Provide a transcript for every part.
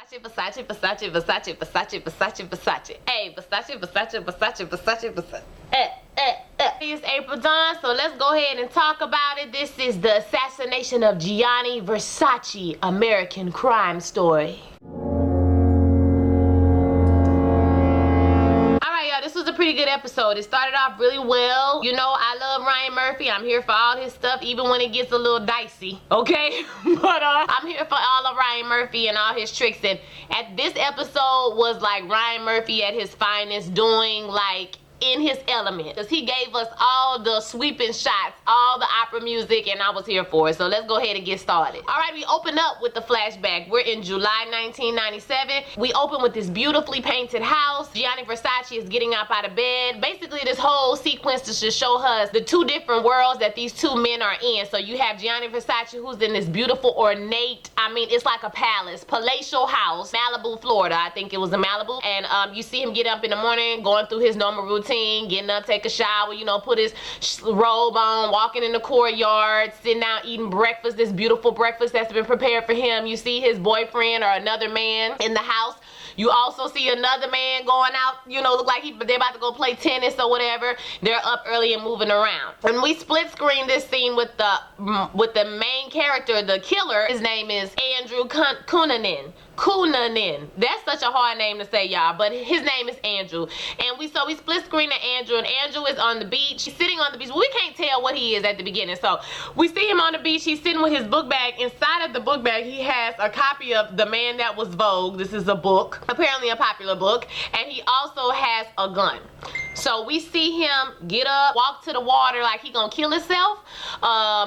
Versace, Versace, Versace, Versace, Versace, Versace. Hey, Versace, Versace, Versace, Versace, Versace. It's April Dawn, so let's go ahead and talk about it. This is the assassination of Gianni Versace, American crime story. This was a pretty good episode. It started off really well. You know, I love Ryan Murphy. I'm here for all his stuff, even when it gets a little dicey, okay? But I'm here for all of Ryan Murphy and all his tricks. And this episode was like Ryan Murphy at his finest, doing like in his element, because he gave us all the sweeping shots, all the opera music, and I was here for it. So let's go ahead and get started. All right, we open up with the flashback. We're in July 1997. We open with this beautifully painted house. Gianni Versace is getting up out of bed. Basically, this whole sequence is to show us the two different worlds that these two men are in. So you have Gianni Versace, who's in this beautiful, ornate, I mean, it's like a palace, palatial house, Malibu, Florida. I think it was in Malibu. And you see him get up in the morning, going through his normal routine, getting up, take a shower, you know, put his robe on, walking in the courtyard, sitting down, eating breakfast, this beautiful breakfast that's been prepared for him. You see his boyfriend or another man in the house. You also see another man going out, you know, look like they're about to go play tennis or whatever. They're up early and moving around. And we split screen this scene with the main character, the killer. His name is Andrew Cunanan. Cunanan. That's such a hard name to say, y'all, but his name is Andrew. And we split screen to Andrew, and Andrew is on the beach. He's sitting on the beach. We can't tell what he is at the beginning. So we see him on the beach. He's sitting with his book bag. Inside of the book bag, he has a copy of The Man That Was Vogue. This is a book, apparently a popular book, and he also has a gun. So we see him get up, walk to the water like he gonna kill himself,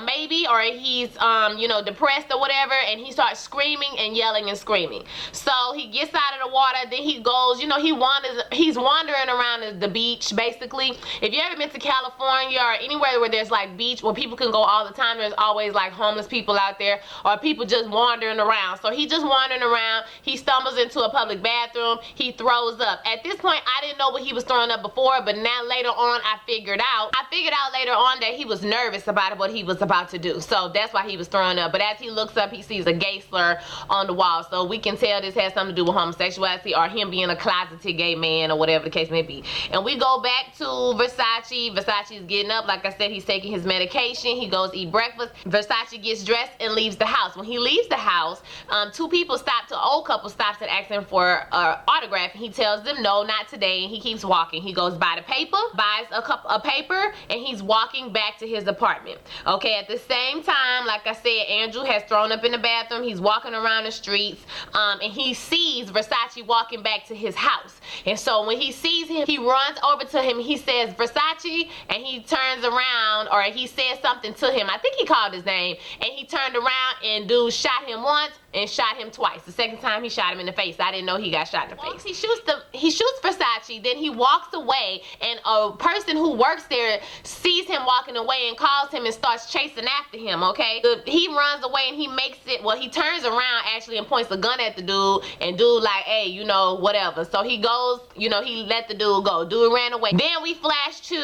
maybe, or he's you know, depressed or whatever, and he starts screaming and yelling and screaming. So he gets out of the water, then he goes, you know, he's wandering around the beach, basically. If you ever been to California or anywhere where there's like beach where people can go all the time, there's always like homeless people out there or people just wandering around. So he just wandering around, he stumbles into a public bathroom, he throws up. At this point, I didn't know what he was throwing up before, but now later on I figured out later on that he was nervous about what he was about to do. So that's why he was throwing up. But as he looks up, he sees a gay slur on the wall. So we can tell this has something to do with homosexuality or him being a closeted gay man or whatever the case may be. And we go back to Versace. Versace's getting up. Like I said, he's taking his medication. He goes eat breakfast. Versace gets dressed and leaves the house. When he leaves the house, two old couple stops and asks him for an autograph. And he tells them, no, not today. And he keeps walking. He goes by the paper, buys a paper, and he's walking back to his apartment. Okay, at the same time, like I said, Andrew has thrown up in the bathroom. He's walking around the streets, and he sees Versace walking back to his house. And so when he sees him, he runs over to him. He says, Versace, and he turns around, or he says something to him. I think he called his name, and he turned around, and dude shot him once and shot him twice. The second time he shot him in the face. I didn't know he got shot in the face. He shoots Versace, then he walks away, and a person who works there sees him walking away and calls him and starts chasing after him, okay? He runs away and he turns around actually and points a gun at the dude, and dude like, hey, you know, whatever. So he goes, you know, he let the dude go. Dude ran away. Then we flash to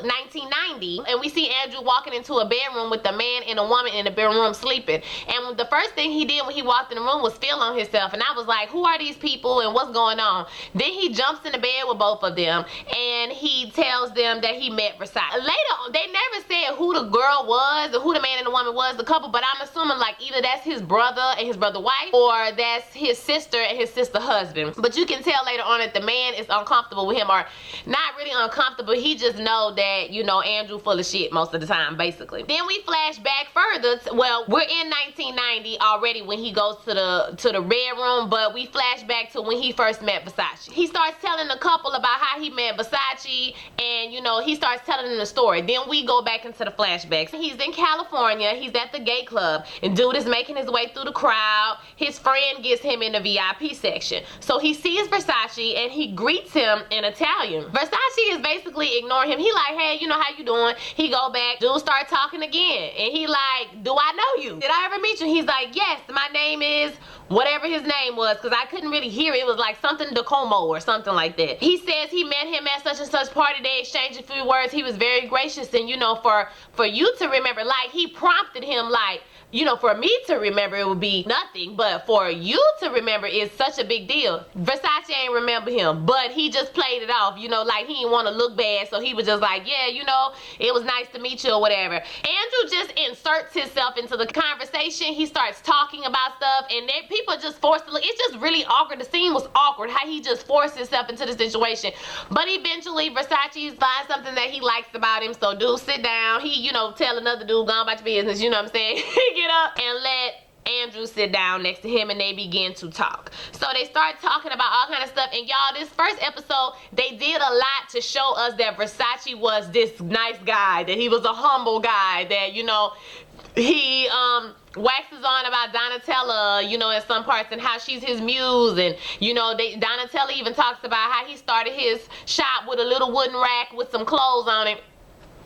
1990, and we see Andrew walking into a bedroom with a man and a woman in the bedroom sleeping. And the first thing he did when he walked in the room was feel on himself, and I was like, who are these people and what's going on? Then he jumps in the bed with both of them, and he tells them that he met Versace. Later on, they never said who the girl was or who the man and the woman was, the couple, but I'm assuming like either that's his brother and his brother wife, or that's his sister and his sister husband. But you can tell later on that the man is uncomfortable with him, or not really uncomfortable, he just know that, you know, Andrew full of shit most of the time, basically. Then we flash back further well, we're in 1990 already when he goes to the red room, but we flash back to when he first met Versace. He starts telling the couple about how he met Versace, and you know, he starts telling them the story. Then we go back into the flashbacks. He's in California, he's at the gay club, and dude is making his way through the crowd. His friend gets him in the VIP section. So he sees Versace and he greets him in Italian. Versace is basically ignoring him. He like, hey, you know, how you doing? He go back, dude start talking again, and he like, do I know you? Did I ever meet you? He's like, yes, my name name is whatever his name was, because I couldn't really hear it. It was like something DeComo or something like that. He says he met him at such and such party. They exchanged a few words. He was very gracious, and you know, for you to remember, like he prompted him, like, you know, for me to remember it would be nothing, but for you to remember is such a big deal. Versace ain't remember him, but he just played it off, you know, like he didn't want to look bad, so he was just like, yeah, you know, it was nice to meet you or whatever. Andrew just inserts himself into the conversation. He starts talking about stuff, and then people just forced to look. It's just really awkward. The scene was awkward, how he just forced himself into the situation. But eventually, Versace finds something that he likes about him, so dude, sit down. He, you know, tell another dude, go on about your business, you know what I'm saying? Get up and let Andrew sit down next to him, and they begin to talk. So they start talking about all kind of stuff, and y'all, this first episode, they did a lot to show us that Versace was this nice guy, that he was a humble guy, that, you know, he waxes on about Donatella, you know, in some parts, and how she's his muse, and you know, Donatella even talks about how he started his shop with a little wooden rack with some clothes on it,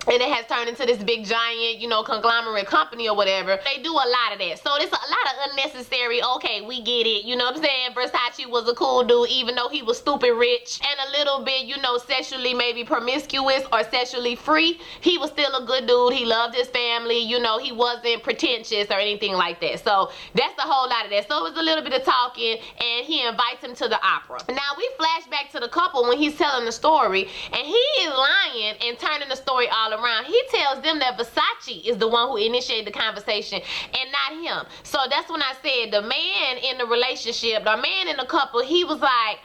and it has turned into this big giant, you know, conglomerate company or whatever. They do a lot of that. So it's a lot of unnecessary, okay, we get it, you know what I'm saying? Versace was a cool dude, even though he was stupid rich and a little bit, you know, sexually maybe promiscuous or sexually free. He was still a good dude. He loved his family, you know, he wasn't pretentious or anything like that. So that's a whole lot of that. So it was a little bit of talking, and he invites him to the opera. Now we flash back to the couple when he's telling the story, and he is lying and turning the story all around. He tells them that Versace is the one who initiated the conversation and not him. So that's when I said the man in the relationship, the man in the couple, he was like,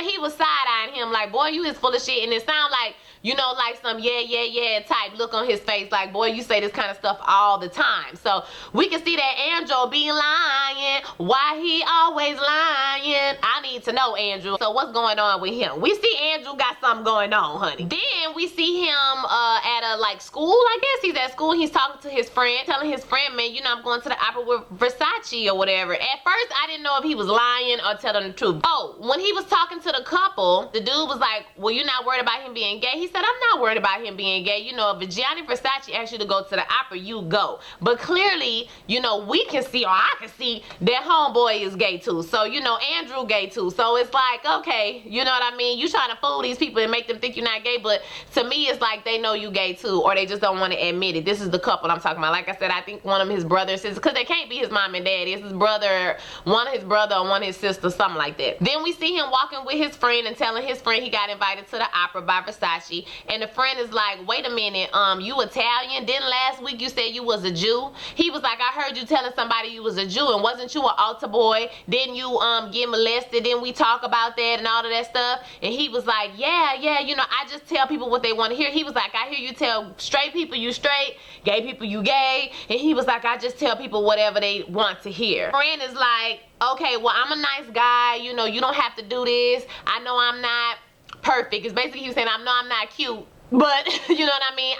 he was side-eyeing him like, boy, you is full of shit. And it sounded like, you know, like some yeah type look on his face, like, boy, you say this kind of stuff all the time. So we can see that Andrew be lying. Why he always lying? I need to know, Andrew. So what's going on with him? We see Andrew got something going on, honey. Then we see him at a like school, I guess. He's at school. He's talking to his friend, telling his friend, man, you know, I'm going to the opera with Versace or whatever. At first, I didn't know if he was lying or telling the truth. Oh, when he was talking to the couple, the dude was like, well, you're not worried about him being gay? He said, I'm not worried about him being gay. You know, if Gianni Versace asks you to go to the opera, you go. But clearly, you know, we can see, or I can see, that homeboy is gay too. So, you know, Andrew gay too. So it's like, okay, you know what I mean? You trying to fool these people and make them think you're not gay, but to me, it's like they know you gay too, or they just don't want to admit it. This is the couple I'm talking about. Like I said, I think one of his brothers, because they can't be his mom and daddy. It's his brother, one of his brother or one of his sisters, something like that. Then we see him walking with his friend and telling his friend he got invited to the opera by Versace. And the friend is like, wait a minute, you Italian? Didn't last week you said you was a Jew? He was like, I heard you telling somebody you was a Jew, and wasn't you an altar boy? Didn't you get molested? Didn't we talk about that and all of that stuff? And he was like, yeah, you know, I just tell people what they want to hear. He was like, I hear you tell straight people you straight, gay people you gay. And he was like, I just tell people whatever they want to hear. Friend is like, okay, well, I'm a nice guy, you know, you don't have to do this. I know I'm not perfect. It's basically he was saying, I know I'm not cute, but you know what I mean?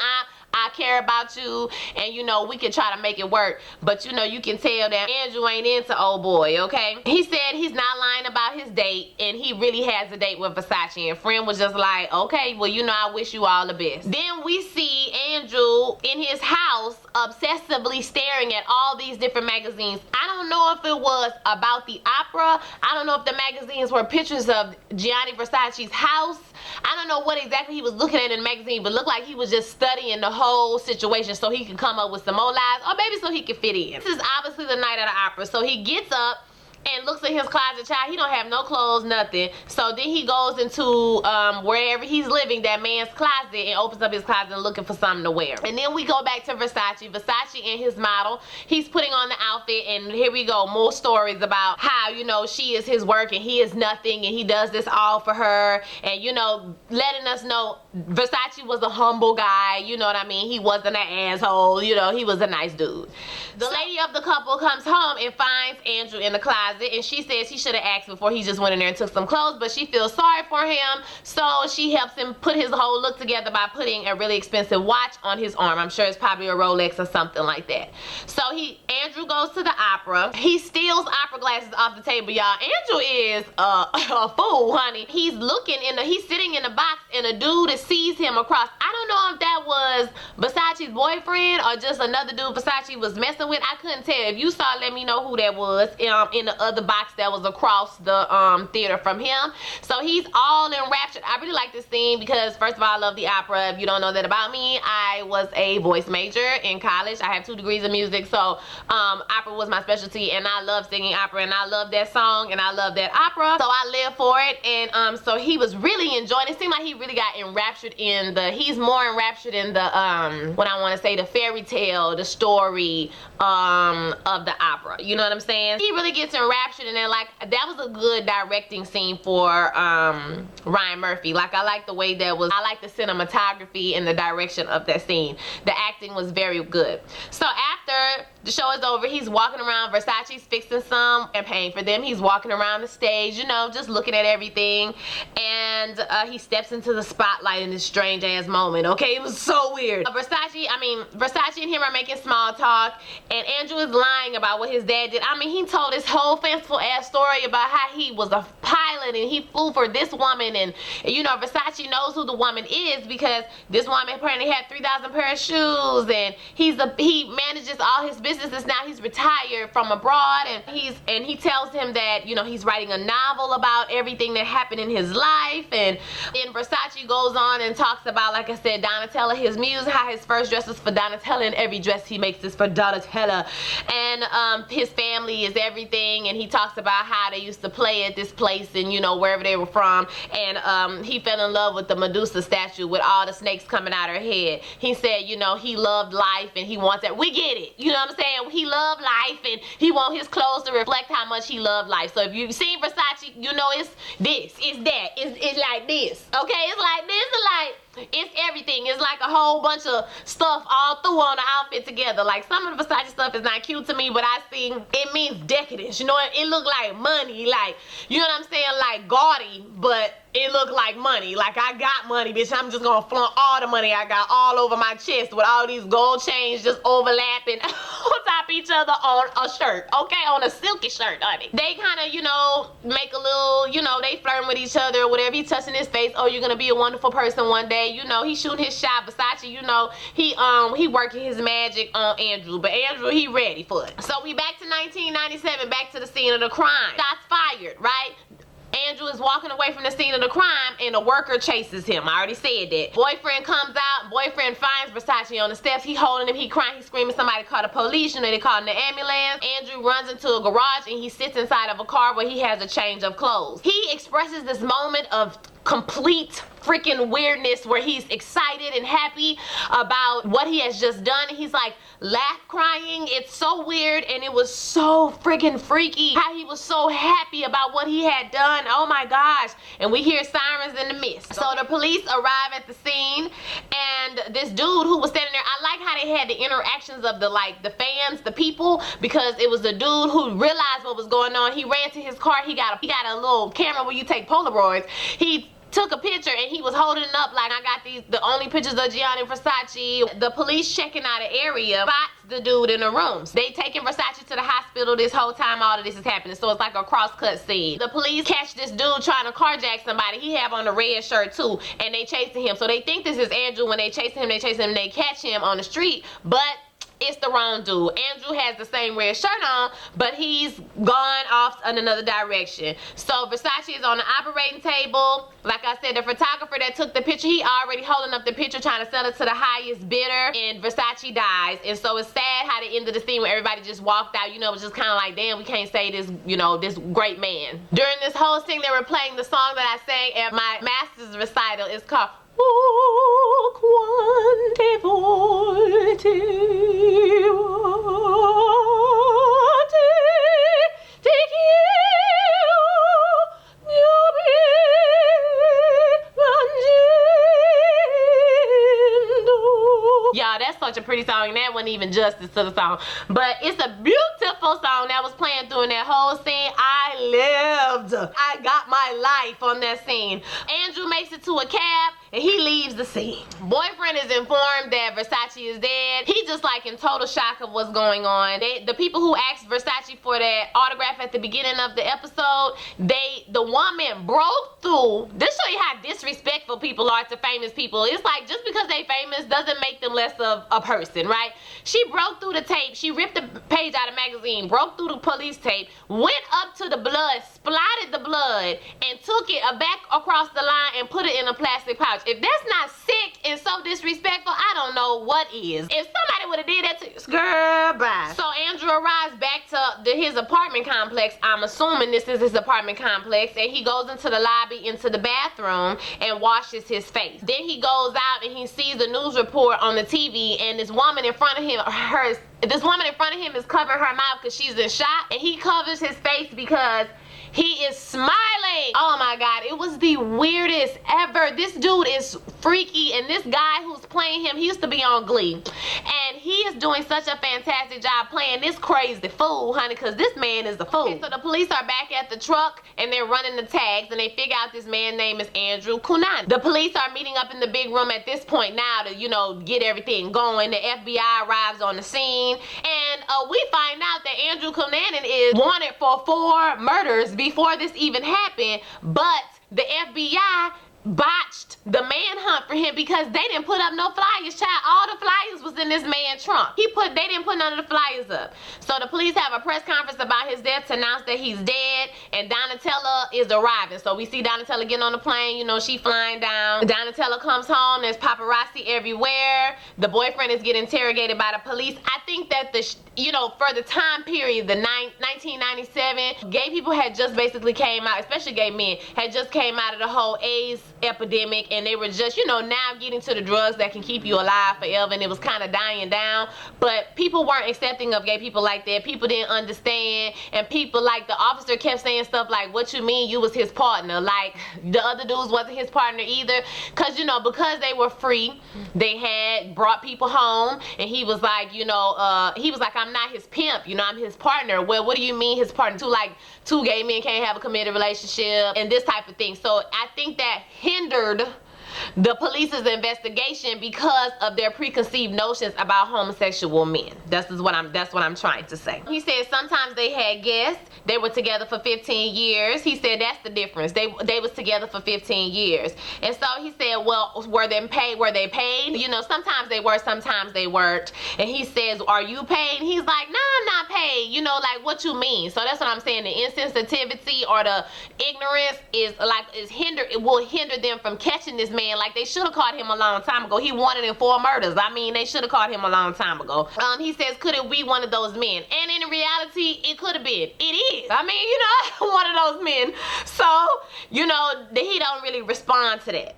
I care about you, and you know, we can try to make it work, but you know, you can tell that Andrew ain't into old boy, okay? He said he's not lying about his date, and he really has a date with Versace, and friend was just like, okay, well, you know, I wish you all the best. Then we see Andrew in his house obsessively staring at all these different magazines. I don't know if it was about the opera. I don't know if the magazines were pictures of Gianni Versace's house. I don't know what exactly he was looking at in the magazine, but looked like he was just studying the whole situation so he could come up with some more lies, or maybe so he could fit in. This is obviously the night of the opera, so he gets up and looks at his closet. Child, he don't have no clothes, nothing. So then he goes into wherever he's living, that man's closet, and opens up his closet and looking for something to wear. And then we go back to Versace and his model. He's putting on the outfit, and here we go, more stories about how, you know, she is his work and he is nothing, and he does this all for her, and you know, letting us know Versace was a humble guy, you know what I mean? He wasn't an asshole, you know, he was a nice dude. The lady of the couple comes home and finds Andrew in the closet, and she says he should have asked before he just went in there and took some clothes, but she feels sorry for him, so she helps him put his whole look together by putting a really expensive watch on his arm. I'm sure it's probably a Rolex or something like that. So Andrew goes to the opera. He steals opera glasses off the table, y'all. Andrew is a fool, honey. He's sitting in the box, and a dude sees him across. I don't know if that was Versace's boyfriend or just another dude Versace was messing with. I couldn't tell. If you saw, let me know who that was in the other box that was across the theater from him. So he's all enraptured. I really like this scene because, first of all, I love the opera. If you don't know that about me, I was a voice major in college. I have 2 degrees in music, so opera was my specialty, and I love singing opera, and I love that song, and I love that opera, so I live for it. And so he was really enjoying it. It seemed like he really got enraptured in he's more enraptured in the what I want to say, the fairy tale, the story of the opera. You know what I'm saying? He really gets enraptured in it. Like, that was a good directing scene for Ryan Murphy. Like, I like the way I like the cinematography and the direction of that scene. The acting was very good. So after the show is over, he's walking around. Versace's fixing some champagne for them. He's walking around the stage, you know, just looking at everything. And he steps into the spotlight in this strange ass moment. Okay, it was so weird. Versace and him are making small talk, and Andrew is lying about what his dad did. I mean, he told this whole fanciful ass story about how he was a pilot and he flew for this woman, and you know, Versace knows who the woman is because this woman apparently had 3,000 pair of shoes, and he manages all his businesses now. He's retired from abroad, and he tells him that, you know, he's writing a novel about everything that happened in his life. And then Versace goes on and talks about, like I said, Donatella, his music, how his first dress is for Donatella, and every dress he makes is for Donatella, and his family is everything. And he talks about how they used to play at this place, and you know, wherever they were from, and he fell in love with the Medusa statue with all the snakes coming out her head. He said, you know, he loved life and he wants that. We get it, you know what I'm saying? He loved life and he wants his clothes to reflect how much he loved life. So if you've seen Versace, you know it's this, it's that, it's like this, okay? It's like this, it's like, it's everything. It's like a whole bunch of stuff all through on the outfit together. Like, some of the Versace stuff is not cute to me, but I see it means decadence. You know, it look like money, like, you know what I'm saying, like gaudy, but it looked like money. Like, I got money, bitch. I'm just gonna flaunt all the money I got all over my chest with all these gold chains just overlapping on top of each other on a shirt, okay? On a silky shirt, honey. They kind of, you know, make a little, you know, they flirting with each other or whatever. He touching his face. Oh, you're gonna be a wonderful person one day. You know, he shooting his shot. Versace, you know, he working his magic on Andrew, but Andrew, he ready for it. So we back to 1997, back to the scene of the crime. Shots fired, right? Andrew is walking away from the scene of the crime, and a worker chases him. I already said that. Boyfriend comes out. Boyfriend finds Versace on the steps. He holding him. He crying. He screaming. Somebody call the police. You know, they calling the ambulance. Andrew runs into a garage, and he sits inside of a car where he has a change of clothes. He expresses this moment of complete freaking weirdness where he's excited and happy about what he has just done. He's like crying. It's so weird, and it was so freaking freaky how he was so happy about what he had done. Oh my gosh. And we hear sirens in the mist. So the police arrive at the scene, and this dude who was standing there, I like how they had the interactions of the fans, the people, because it was the dude who realized what was going on. He ran to his car. He got a little camera where you take Polaroids. He took a picture, and he was holding it up like, I got the only pictures of Gianni Versace. The police checking out an area spots the dude in the rooms. They taking Versace to the hospital this whole time all of this is happening. So it's like a cross-cut scene. The police catch this dude trying to carjack somebody. He have on a red shirt too, and they chasing him. So they think this is Andrew. When they chasing him, they catch him on the street, but it's the wrong dude. Andrew has the same red shirt on, but he's gone off in another direction. So Versace is on the operating table. Like I said, the photographer that took the picture, he already holding up the picture trying to sell it to the highest bidder, and Versace dies. And so it's sad how they ended the scene where everybody just walked out. You know, it was just kind of like, damn, we can't say this, you know, this great man. During this whole scene, they were playing the song that I sang at my master's recital. It's called quante volte ti chiedo yeah, that's such a pretty song, and that wasn't even justice to the song. But it's a beautiful song that was playing during that whole scene. I lived. I got my life on that scene. Andrew makes it to a cab. and he leaves the scene. Boyfriend is informed that Versace is dead. He just like in total shock of what's going on. The people who asked Versace for that autograph at the beginning of the episode, the woman broke through. This show you how disrespectful people are to famous people. It's like just because they famous doesn't make them less of a person, right? She broke through the tape. She ripped the page out of magazine, broke through the police tape, went up to the blood, splattered the blood, and took it back across the line and put it in a plastic pouch. If that's not sick and so disrespectful, I don't know what is. If somebody would have did that to you, girl, bye. So Andrew arrives back to his apartment complex. I'm assuming this is his apartment complex, and he goes into the lobby, into the bathroom, and washes his face. Then he goes out and he sees a news report on the TV, and this woman in front of him, is covering her mouth because she's in shock, and he covers his face because he is smiling. Oh my God, it was the weirdest ever. This dude is freaky, and this guy who's playing him, he used to be on Glee, and he is doing such a fantastic job playing this crazy fool, honey, because this man is a fool. Okay, so the police are back at the truck, and they're running the tags, and they figure out this man's name is Andrew Cunanan. The police are meeting up in the big room at this point now to, you know, get everything going. The FBI arrives on the scene, and we find out that Andrew Cunanan is wanted for 4 murders before this even happened, but the FBI botched the manhunt for him because they didn't put up no flyers, child. All the flyers was in this man's trunk. They didn't put none of the flyers up. So the police have a press conference about his death to announce that he's dead, and Donatella is arriving. So we see Donatella getting on the plane, you know, she flying down. Donatella comes home, there's paparazzi everywhere. The boyfriend is getting interrogated by the police. I think that for the time period, the 1997, gay people had just basically came out, especially gay men, had just came out of the whole AIDS epidemic, and they were just, you know, now getting to the drugs that can keep you alive forever, and it was kind of dying down. But people weren't accepting of gay people like that. People didn't understand, and people, like, the officer kept saying stuff like, what you mean you was his partner? Like, the other dudes wasn't his partner either, because, you know, because they were free, they had brought people home, and he was like, you know, I'm not his pimp, you know, I'm his partner. Well, what do you mean his partner? Two gay men can't have a committed relationship and this type of thing. So I think that hindered the police's investigation because of their preconceived notions about homosexual men. That's what I'm trying to say. He said sometimes they had guests. They were together for 15 years. He said that's the difference. They was together for 15 years. And so he said, well, were they paid? You know, sometimes they were, sometimes they weren't. And he says, are you paid? He's like, no, I'm not paid. You know, like, what you mean? So that's what I'm saying. The insensitivity or the ignorance it will hinder them from catching this man. Like, they should have caught him a long time ago. He wanted in 4 murders. I mean, they should have caught him a long time ago. He says, could it be one of those men? And in reality, it could have been. It is. I mean, you know, one of those men. So, you know, he don't really respond to that.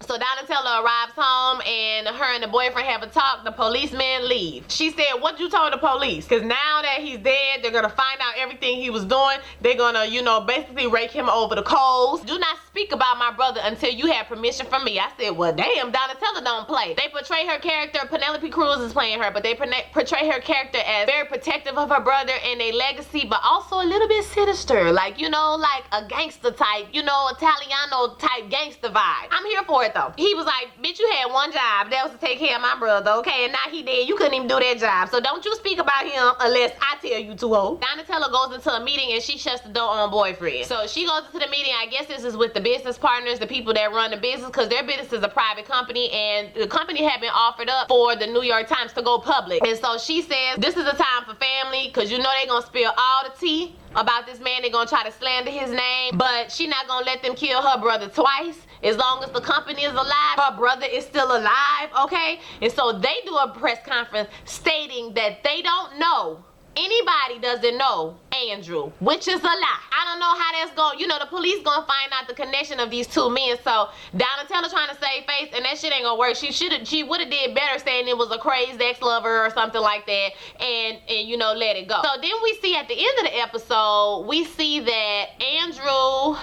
So Donatella arrives home, and her and the boyfriend have a talk. The policeman leave. She said, what you told the police? Because now that he's dead, they're going to find out everything he was doing. They're going to, you know, basically rake him over the coals. Do not speak about my brother until you have permission from me. I said, well, damn, Donatella don't play. They portray her character, Penelope Cruz is playing her, but they portray her character as very protective of her brother and their legacy, but also a little bit sinister. Like, you know, like a gangster type, you know, Italiano type gangster vibe. I'm here for it though. He was like, bitch, you had one job. That was to take care of my brother, okay? And now he dead. You couldn't even do that job. So don't you speak about him unless I tell you to, ho. Donatella goes into a meeting and she shuts the door on boyfriend. So she goes into the meeting. I guess this is with the business partners, the people that run the business, because their business is a private company, and the company had been offered up for the New York Times to go public. And so she says, this is a time for family, because you know they're going to spill all the tea about this man. They're going to try to slander his name, but she not going to let them kill her brother twice. As long as the company is alive, her brother is still alive, okay? And so they do a press conference stating that they don't know, anybody doesn't know Andrew, which is a lie. I don't know how that's going, you know, the police gonna find out the connection of these 2 men. So Donatella trying to save face, and that shit ain't gonna work. She would have did better saying it was a crazed ex-lover or something like that, and you know, let it go. So then we see at the end of the episode, we see that Andrew,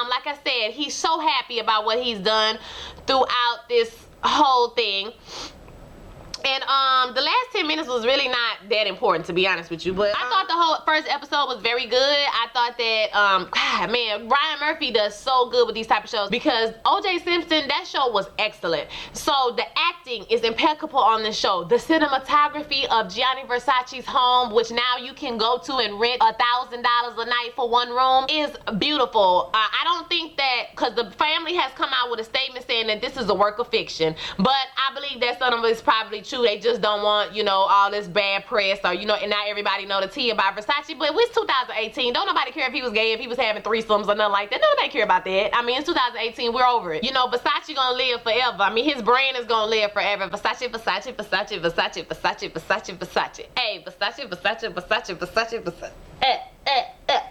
like I said, he's so happy about what he's done throughout this whole thing. And the last 10 minutes was really not that important, to be honest with you. But I thought the whole first episode was very good. I thought that, God, man, Ryan Murphy does so good with these type of shows, because O.J. Simpson, that show was excellent. So the acting is impeccable on this show. The cinematography of Gianni Versace's home, which now you can go to and rent $1,000 a night for one room, is beautiful. I don't think that, because the family has come out with a statement saying that this is a work of fiction, but I believe that some of it is probably true. They just don't want, you know, all this bad press, or, you know, and not everybody know the tea about Versace. But it's 2018. Don't nobody care if he was gay, if he was having threesomes or nothing like that. Nobody care about that. I mean, it's 2018. We're over it. You know, Versace gonna live forever. I mean, his brand is gonna live forever. Versace, Versace, Versace, Versace, Versace, Versace, Versace. Hey, Versace, Versace, Versace, Versace, Versace.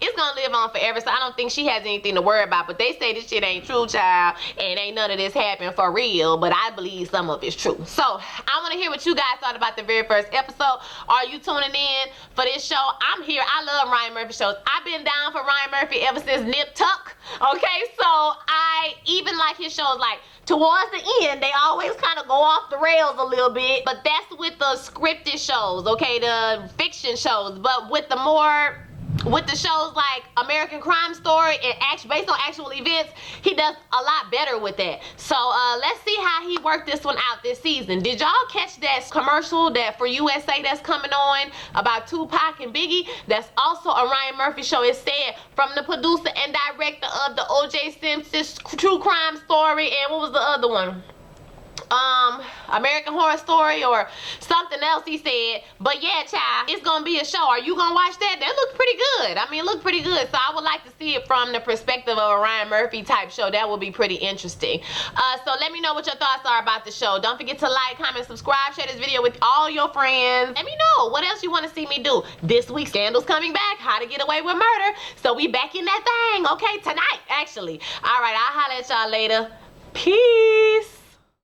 It's gonna live on forever, so I don't think she has anything to worry about. But they say this shit ain't true, child, and ain't none of this happen for real, but I believe some of it's true. So I want to hear what you guys thought about the very first episode. Are you tuning in for this show? I'm here. I love Ryan Murphy shows. I've been down for Ryan Murphy ever since Nip Tuck. Okay, so I even like his shows. Like, towards the end, they always kind of go off the rails a little bit, but that's with the scripted shows, okay, the fiction shows. But with the shows like American Crime Story and based on actual events, he does a lot better with that. So let's see how he worked this one out this season. Did y'all catch that commercial that for USA that's coming on about Tupac and Biggie? That's also a Ryan Murphy show. It said from the producer and director of the O.J. Simpson True Crime Story, and what was the other one? American Horror Story or something else he said. But yeah, child, it's gonna be a show. Are you gonna watch that? That looked pretty good. I mean, it looked pretty good. So I would like to see it from the perspective of a Ryan Murphy type show. That would be pretty interesting. So let me know what your thoughts are about the show. Don't forget to like, comment, subscribe, share this video with all your friends. Let me know what else you want to see me do. This week, Scandal's coming back. How to Get Away with Murder. So we back in that thing, okay? Tonight, actually. All right, I'll holler at y'all later. Peace.